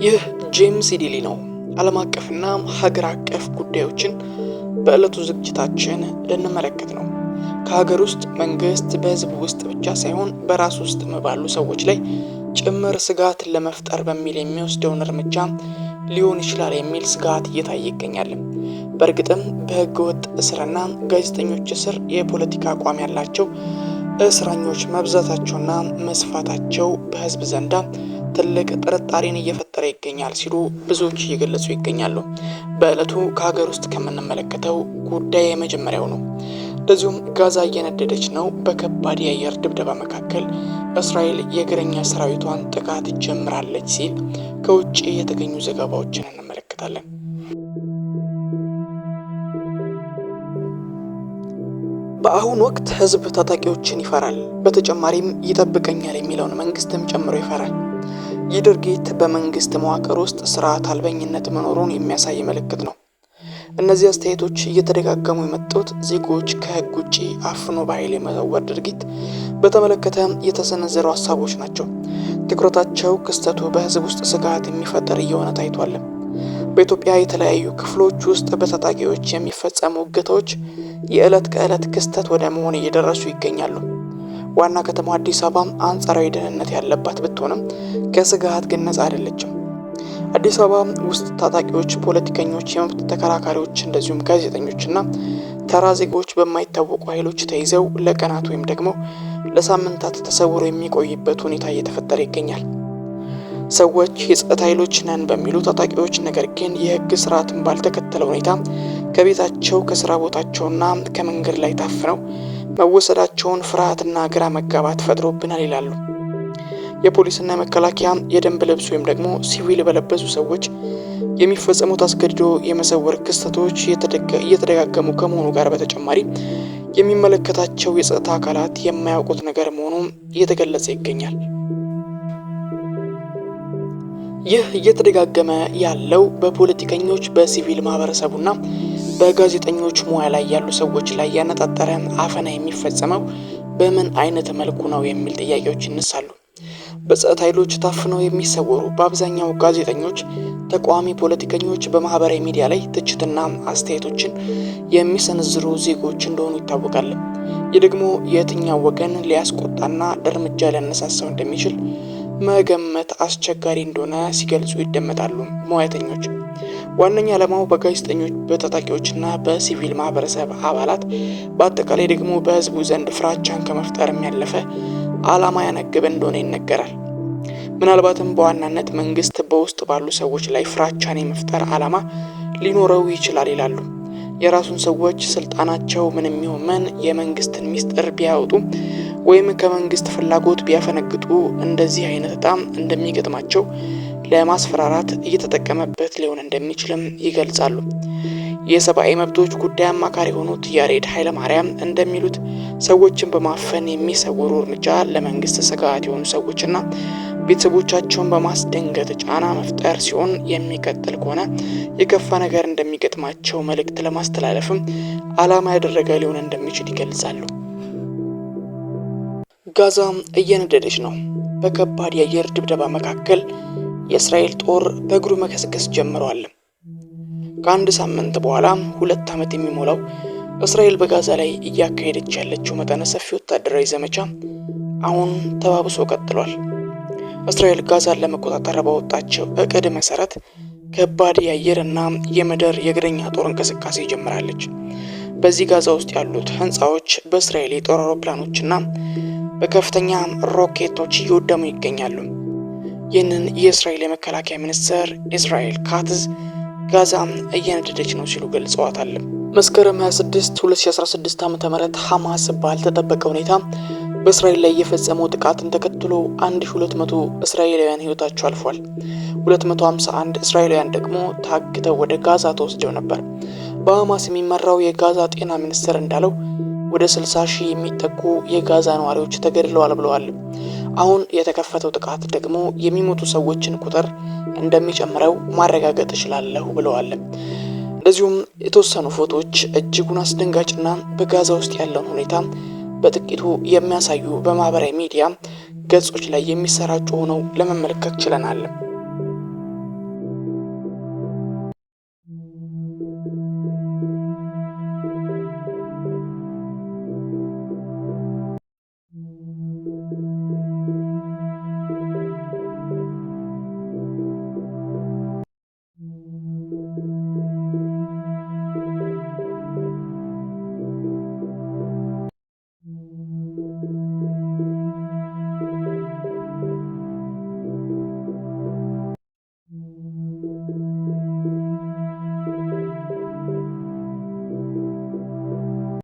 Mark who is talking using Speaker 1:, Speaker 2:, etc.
Speaker 1: ይህ ጄምስ ኢዲሊ ነው። ዓለም አቀፍና ሀገር አቀፍ ጉዳዮችን በዕለቱ ዝግጅታችን ልንመለከት ነው። ከሀገር ውስጥ መንግስት በህዝብ ውስጥ ብቻ ሳይሆን በራስ ውስጥ ባሉ ሰዎች ላይ ጭምር ስጋት ለመፍጠር በሚል የሚወስደውን እርምጃ ሊሆን ይችላል የሚል ስጋት እየታየ ይገኛል። በእርግጥም በህገ ወጥ እስርና ጋዜጠኞች እስር የፖለቲካ አቋም ያላቸው እስረኞች መብዛታቸውና መስፋታቸው በህዝብ ዘንዳ ትልቅ ጥርጣሬን እየፈጠረ ይገኛል ሲሉ ብዙዎች እየገለጹ ይገኛሉ። በዕለቱ ከሀገር ውስጥ ከምንመለከተው ጉዳይ የመጀመሪያው ነው። እንደዚሁም ጋዛ እየነደደች ነው። በከባድ የአየር ድብደባ መካከል እስራኤል የእግረኛ ሰራዊቷን ጥቃት ጀምራለች ሲል ከውጭ የተገኙ ዘገባዎችን እንመለከታለን። በአሁኑ ወቅት ህዝብ ታጣቂዎችን ይፈራል። በተጨማሪም ይጠብቀኛል የሚለውን መንግስትም ጨምሮ ይፈራል። ይህ ድርጊት በመንግስት መዋቅር ውስጥ ስርዓት አልበኝነት መኖሩን የሚያሳይ ምልክት ነው። እነዚህ አስተያየቶች እየተደጋገሙ የመጡት ዜጎች ከህግ ውጭ አፍኖ በኃይል የመዘወር ድርጊት በተመለከተ የተሰነዘሩ ሀሳቦች ናቸው። ትኩረታቸው ክስተቱ በህዝብ ውስጥ ስጋት የሚፈጠር እየሆነ ታይቷል። በኢትዮጵያ የተለያዩ ክፍሎች ውስጥ በታጣቂዎች የሚፈጸሙ እገታዎች የዕለት ከዕለት ክስተት ወደ መሆን እየደረሱ ይገኛሉ። ዋና ከተማ አዲስ አበባ አንጻራዊ ደህንነት ያለባት ብትሆንም ከስጋት ግን ነፃ አይደለችም። አዲስ አበባ ውስጥ ታጣቂዎች፣ ፖለቲከኞች፣ የመብት ተከራካሪዎች እንደዚሁም ጋዜጠኞችና ተራ ዜጎች በማይታወቁ ኃይሎች ተይዘው ለቀናት ወይም ደግሞ ለሳምንታት ተሰውሮ የሚቆይበት ሁኔታ እየተፈጠረ ይገኛል። ሰዎች የጸጥታ ኃይሎች ነን በሚሉ ታጣቂዎች ነገር ግን የህግ ስርዓትን ባልተከተለ ሁኔታ ከቤታቸው ከስራ ቦታቸውና ከመንገድ ላይ ታፍነው መወሰዳቸውን ፍርሃትና ግራ መጋባት ፈጥሮብናል ይላሉ። የፖሊስና የመከላከያ የደንብ ልብስ ወይም ደግሞ ሲቪል በለበሱ ሰዎች የሚፈጸሙት አስገድዶ የመሰወር ክስተቶች እየተደጋገሙ ከመሆኑ ጋር በተጨማሪ የሚመለከታቸው የጸጥታ አካላት የማያውቁት ነገር መሆኑ እየተገለጸ ይገኛል። ይህ እየተደጋገመ ያለው በፖለቲከኞች፣ በሲቪል ማህበረሰቡና በጋዜጠኞች ሙያ ላይ ያሉ ሰዎች ላይ ያነጣጠረ አፈና የሚፈጸመው በምን አይነት መልኩ ነው የሚል ጥያቄዎች ይነሳሉ። በጸጥታ ኃይሎች ታፍነው የሚሰወሩ በአብዛኛው ጋዜጠኞች፣ ተቃዋሚ ፖለቲከኞች፣ በማህበራዊ ሚዲያ ላይ ትችትና አስተያየቶችን የሚሰነዝሩ ዜጎች እንደሆኑ ይታወቃል። ይህ ደግሞ የትኛው ወገን ሊያስቆጣና እርምጃ ሊያነሳሳው እንደሚችል መገመት አስቸጋሪ እንደሆነ ሲገልጹ ይደመጣሉ ሙያተኞች። ዋነኛ ዓላማው በጋዜጠኞች፣ በታጣቂዎችና በሲቪል ማህበረሰብ አባላት በአጠቃላይ ደግሞ በህዝቡ ዘንድ ፍራቻን ከመፍጠር ያለፈ ዓላማ ያነገበ እንደሆነ ይነገራል። ምናልባትም በዋናነት መንግስት በውስጥ ባሉ ሰዎች ላይ ፍራቻን የመፍጠር ዓላማ ሊኖረው ይችላል ይላሉ። የራሱን ሰዎች ስልጣናቸው ምንም ይሁን ምን የመንግስትን ሚስጥር ቢያወጡ ወይም ከመንግስት ፍላጎት ቢያፈነግጡ እንደዚህ አይነት ዕጣም እንደሚገጥማቸው ለማስፈራራት እየተጠቀመበት ሊሆን እንደሚችልም ይገልጻሉ። የሰብአዊ መብቶች ጉዳይ አማካሪ የሆኑት ያሬድ ኃይለማርያም እንደሚሉት ሰዎችን በማፈን የሚሰውሩ እርምጃ ለመንግስት ስጋት የሆኑ ሰዎችና ቤተሰቦቻቸውን በማስደንገጥ ጫና መፍጠር ሲሆን የሚቀጥል ከሆነ የከፋ ነገር እንደሚገጥማቸው መልእክት ለማስተላለፍም ዓላማ ያደረገ ሊሆን እንደሚችል ይገልጻሉ። ጋዛ እየነደደች ነው። በከባድ የአየር ድብደባ መካከል የእስራኤል ጦር በእግሩ መገስገስ ጀምሯል። ከአንድ ሳምንት በኋላ 2 ዓመት የሚሞላው እስራኤል በጋዛ ላይ እያካሄደች ያለችው መጠነ ሰፊ ወታደራዊ ዘመቻ አሁን ተባብሶ ቀጥሏል። እስራኤል ጋዛን ለመቆጣጠር ባወጣቸው እቅድ መሰረት ከባድ የአየርና የምድር የእግረኛ ጦር እንቅስቃሴ ጀምራለች። በዚህ ጋዛ ውስጥ ያሉት ህንፃዎች በእስራኤል የጦር አውሮፕላኖችና በከፍተኛ ሮኬቶች እየወደሙ ይገኛሉ። ይህንን የእስራኤል የመከላከያ ሚኒስትር ኢስራኤል ካትዝ ጋዛ እየነደደች ነው ሲሉ ገልጸዋታል። መስከረም 26 2016 ዓ.ም ሐማስ ባልተጠበቀ ሁኔታ በእስራኤል ላይ የፈጸመው ጥቃትን ተከትሎ 1200 እስራኤላውያን ህይወታቸው አልፏል። 251 እስራኤላውያን ደግሞ ታግተው ወደ ጋዛ ተወስደው ነበር። በሐማስ የሚመራው የጋዛ ጤና ሚኒስቴር እንዳለው ወደ 60,000 የሚጠጉ የጋዛ ነዋሪዎች ተገድለዋል ብለዋል። አሁን የተከፈተው ጥቃት ደግሞ የሚሞቱ ሰዎችን ቁጥር እንደሚጨምረው ማረጋገጥ እችላለሁ ብለዋል። እንደዚሁም የተወሰኑ ፎቶዎች እጅጉን አስደንጋጭና በጋዛ ውስጥ ያለውን ሁኔታ በጥቂቱ የሚያሳዩ በማህበራዊ ሚዲያ ገጾች ላይ የሚሰራጩ ሆነው ለመመልከት ችለናል።